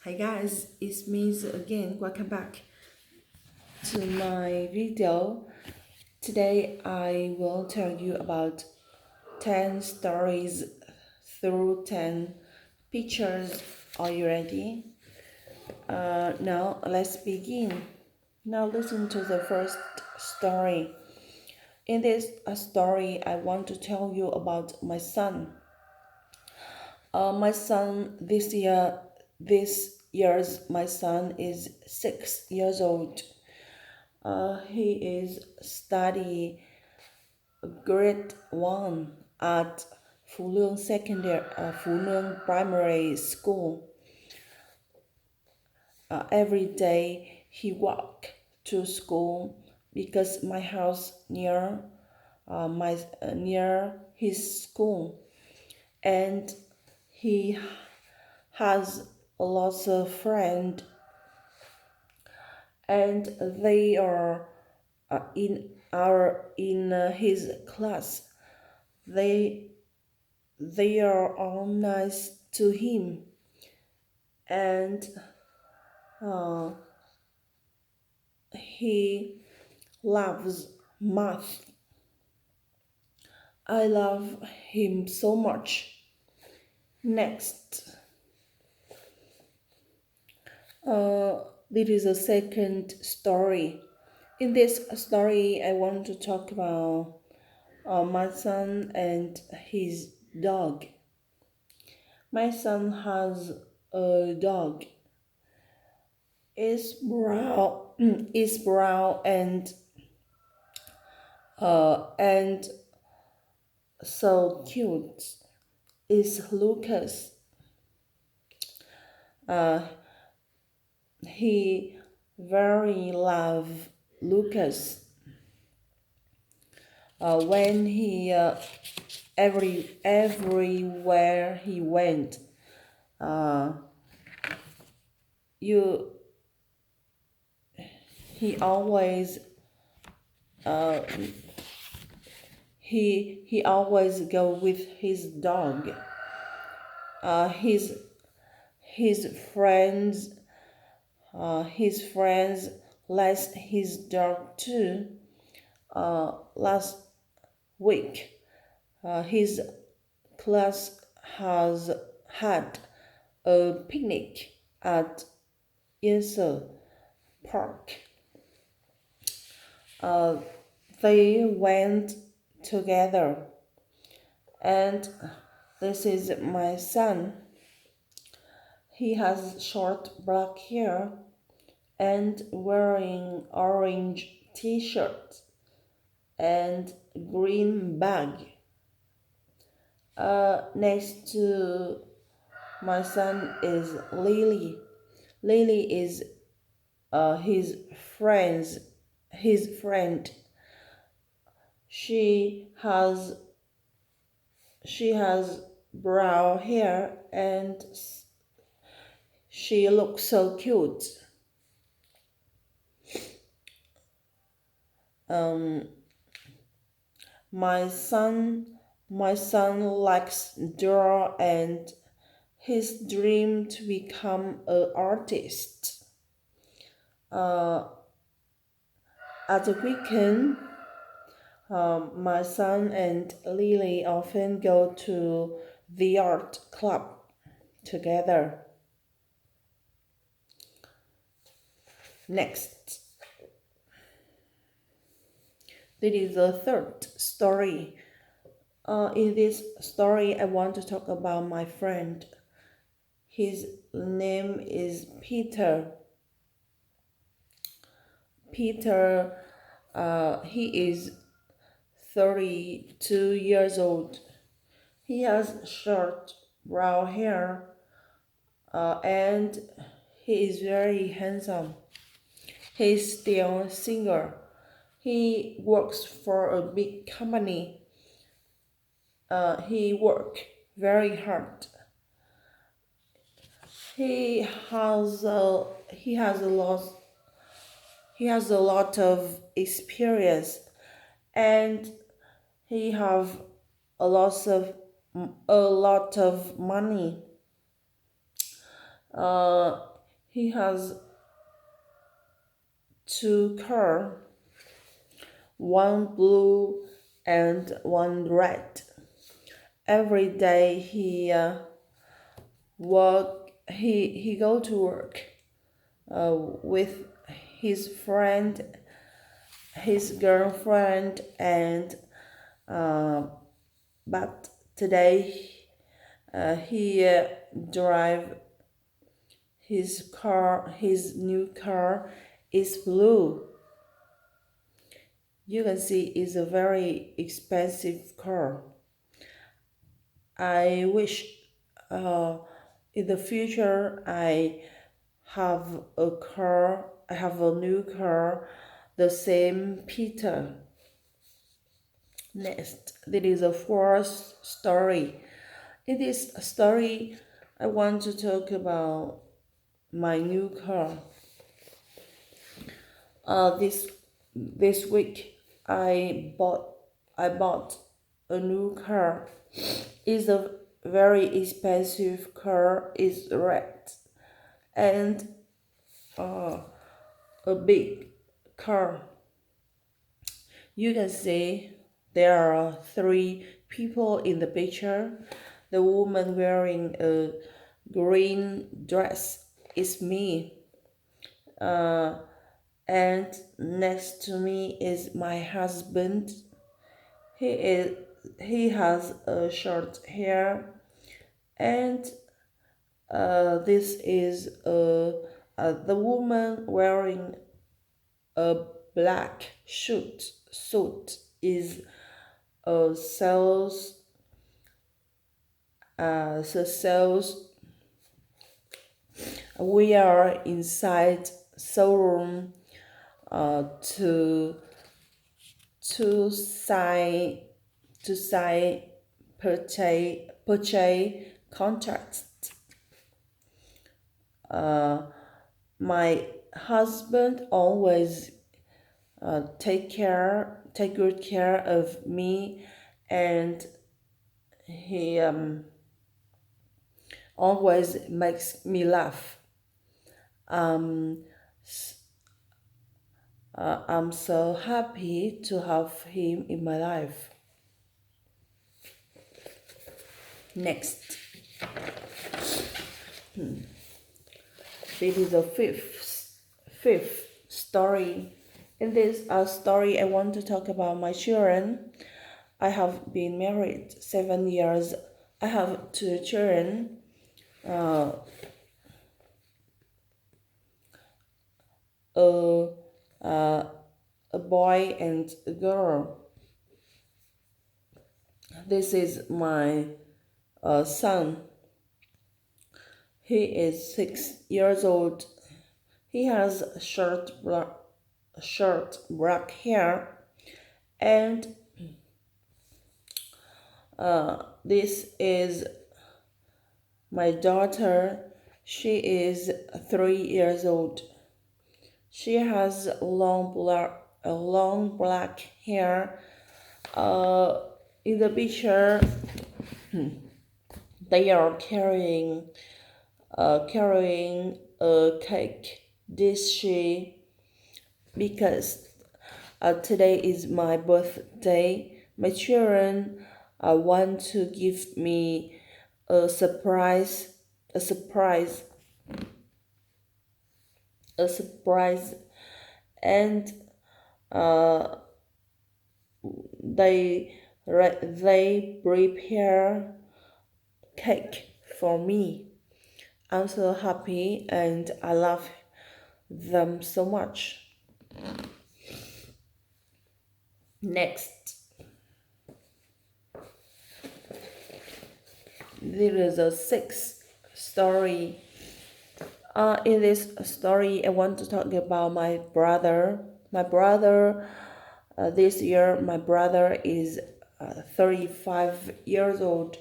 Hi guys, it's me again. Welcome back to my video. Today I will tell you about 10 stories through 10 pictures. Are you ready? Now let's begin. Now listen to the first story. In this story, I want to tell you about my son. My son my son is 6 years old. He is study grade 1 at Fulun Primary School. Every day he walk to school because my house near his school, and he has lots of friends, and they are in his class. They they are all nice to him, and uh, he loves math. I love him so much. Next, this is a second story. In this story, I want to talk about my son and his dog. My son has a dog. It's brown. It's brown and so cute. It's Lucas. Uh, he very love Lucas. When he everywhere he went, uh, you he always uh, he always go with his dog. Uh, his his friends his friends let his dog too. Last week, his class has had a picnic at Yinse Park. Uh, they went together, and this is my son. He has short black hair and wearing orange t-shirt and green bag. Next to my son is Lily. Lily is his friend. She has brown hair and she looks so cute. Um, my son likes draw, and his dream to become an artist. Uh, at the weekend, my son and Lily often go to the art club together. Next, this is the third story. In this story, I want to talk about my friend. His name is Peter. Peter, he is 32 years old. He has short brown hair, and he is very handsome. He's still a singer. He works for a big company. He works very hard. He has a lot of experience, and he have a lot of money. He has two cars, one blue and one red. Every day he go to work with his friend, his girlfriend, and but today he drive his car. His new car is blue. You can see it's a very expensive car. I wish in the future I have a car. I have a new car, the same Peter. Next, there is a fourth story. In this story, I want to talk about my new car. This week, I bought a new car. It's a very expensive car. It's red and a big car. You can see there are three people in the picture. The woman wearing a green dress is me. And next to me is my husband. He has a short hair, and this is the woman wearing a black suit is a sales. We are inside showroom to sign purchase contracts. My husband always take good care of me, and he always makes me laugh. I'm so happy to have him in my life. Next, this is the fifth story. In this story, I want to talk about my children. I have been married 7 years. I have two children. A a boy and a girl. This is my son. He is 6 years old. He has short black hair, and this is my daughter. She is 3 years old. She has long black hair. In the picture, they are carrying a cake dish because today is my birthday. My children want to give me a surprise, a surprise, a surprise, and they prepare cake for me. I'm so happy and I love them so much. Next, there is a sixth story. In this story, I want to talk about my brother. My brother, this year, my brother is 35 years old.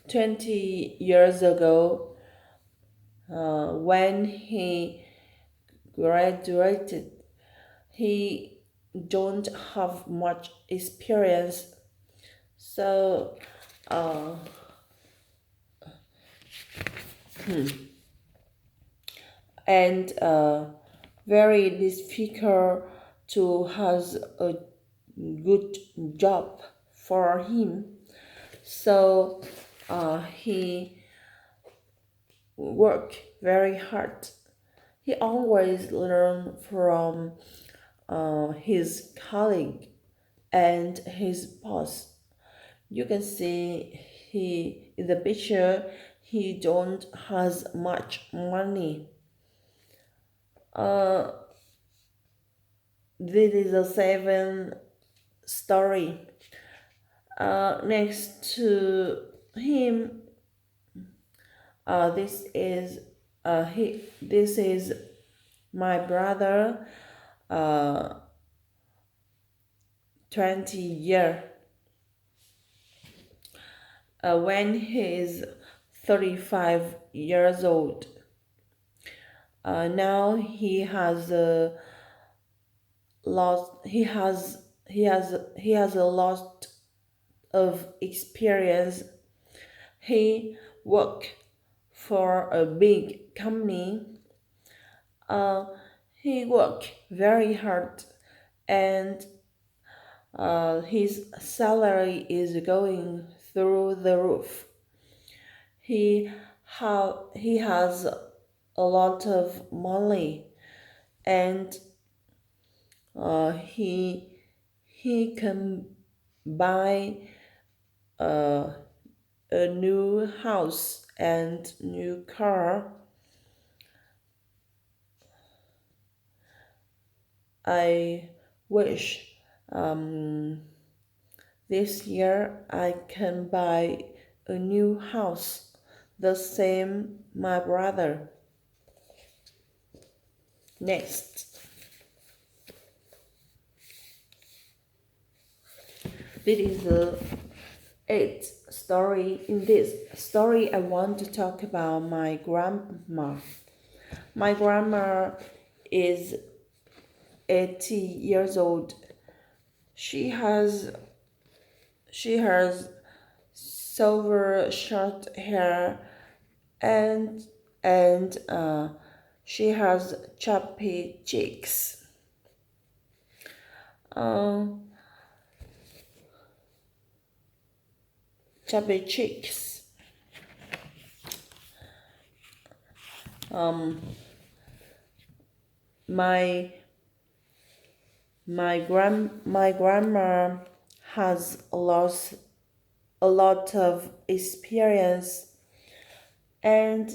20 years ago, when he graduated, he don't have much experience, so and very difficult to has a good job for him. So he work very hard. He always learn from his colleague and his boss. You can see he in the picture he don't has much money. Uh, this is a seven story. Next to him, this is he. This is my brother. 20 year. When he is 35 years old. Now he has lost. He has a lot of experience. He work for a big company. Uh, he work very hard, and his salary is going through the roof. He has a lot of money, and he can buy uh, a new house and new car. I wish this year I can buy a new house, the same my brother. Next, this is the eighth story. In this story, I want to talk about my grandma. My grandma is 80 years old. She has she has silver short hair, and she has chubby cheeks. Um, chubby cheeks. Um, my my grandma has a lot of experience, and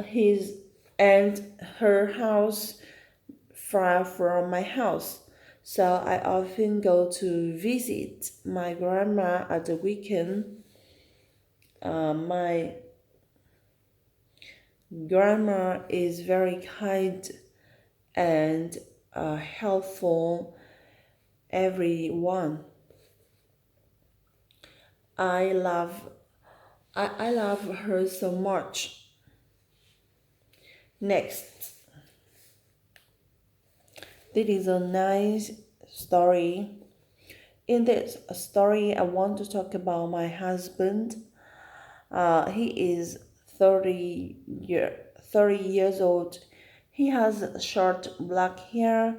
his and her house far from my house. So I often go to visit my grandma at the weekend. My grandma is very kind and helpful everyone. I love I love her so much. Next, this is a nice story. In this story, I want to talk about my husband. He is 30 years old. He has short black hair,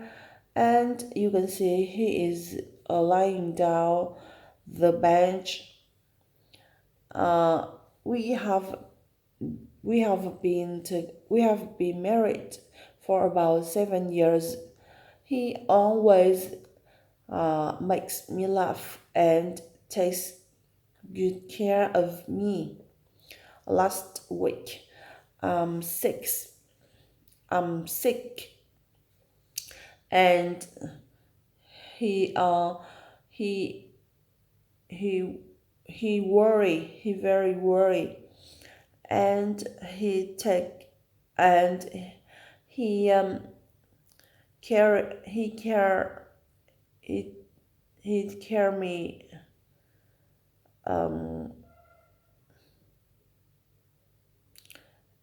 and you can see he is lying down the bench. Uh, we have we have been married for about 7 years. He always makes me laugh and takes good care of me. Last week, I'm sick. I'm sick, and he he he he very worry, and he take and he care he care he he care me,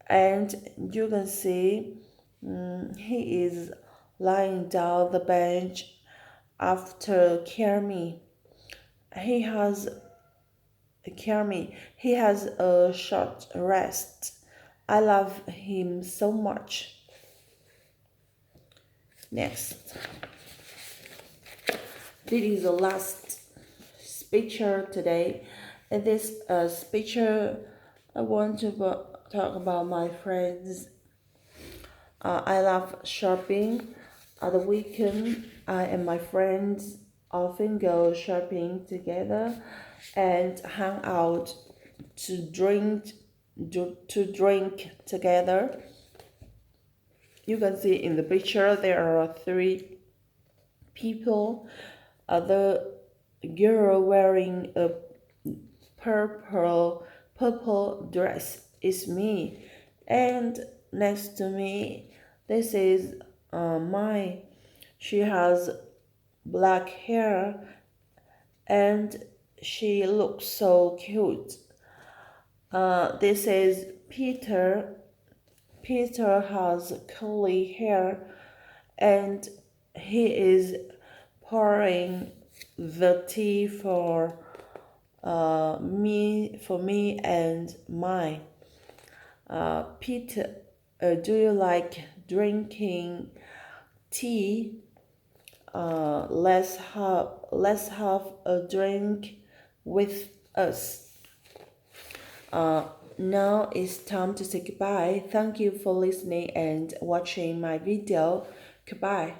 and you can see he is lying down the bench after care me. He has care me. He has a short rest. I love him so much. Next, this is the last picture today. In this picture, I want to talk about my friends. I love shopping. At the weekend, I and my friends often go shopping together and hang out to drink together. You can see in the picture there are three people. The girl wearing a purple dress is me, and next to me, this is Mai. She has black hair and she looks so cute. This is Peter. Peter has curly hair and he is pouring the tea for me and mine. Peter, do you like drinking tea? Let's have a drink with us. Now it's time to say goodbye. Thank you for listening and watching my video. Goodbye.